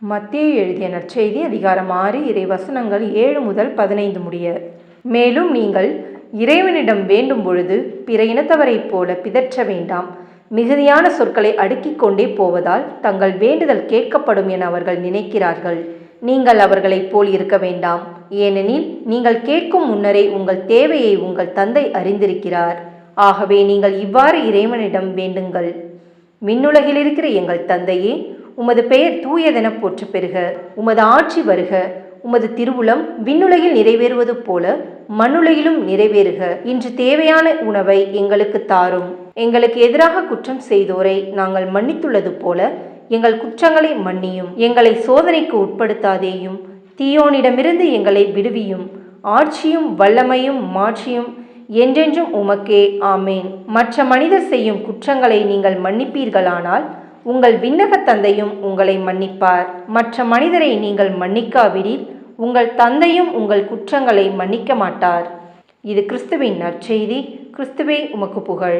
மத்தேயு எழுதிய நற்செய்தி அதிகாரம் 6 இறைவசனங்கள் 7 முதல் 15 முடிய. மேலும் நீங்கள் இறைவனிடம் வேண்டும் பொழுது பிற இனத்தவரைப் போல பிதற்ற வேண்டாம். மிகுதியான சொற்களை அடுக்கிக் கொண்டே போவதால் தங்கள் வேண்டுதல் கேட்கப்படும் என அவர்கள் நினைக்கிறார்கள். நீங்கள் அவர்களைப் போல் இருக்க வேண்டாம். ஏனெனில் நீங்கள் கேட்கும் முன்னரே உங்கள் தேவையை உங்கள் தந்தை அறிந்திருக்கிறார். ஆகவே நீங்கள் இவ்வாறு இறைவனிடம் வேண்டுங்கள்: விண்ணுலகில் இருக்கிற எங்கள் தந்தையே, உமது பெயர் தூயதென போற்ற பெறுக. உமது ஆட்சி வருக. உமது திருவுளம் விண்ணுலகில் நிறைவேறுவது போல மண்ணுலகிலும் நிறைவேறுக. இன்று தேவையான உணவை எங்களுக்கு தாரும். எங்களுக்கு எதிராக குற்றம் செய்தோரை நாங்கள் மன்னித்துள்ளது போல எங்கள் குற்றங்களை மன்னியும். எங்களை சோதனைக்கு உட்படுத்தாதேயும், தீயோனிடமிருந்து எங்களை விடுவியும். ஆட்சியும் வல்லமையும் மாட்சியும் என்றென்றும் உமக்கே. ஆமேன். மற்ற மனிதர் செய்யும் குற்றங்களை நீங்கள் மன்னிப்பீர்களானால் உங்கள் விண்ணக தந்தையும் உங்களை மன்னிப்பார். மற்ற மனிதரை நீங்கள் மன்னிக்காவிடில் உங்கள் தந்தையும் உங்கள் குற்றங்களை மன்னிக்க மாட்டார். இது கிறிஸ்துவின் நற்செய்தி. கிறிஸ்துவே உமக்கு புகழ்.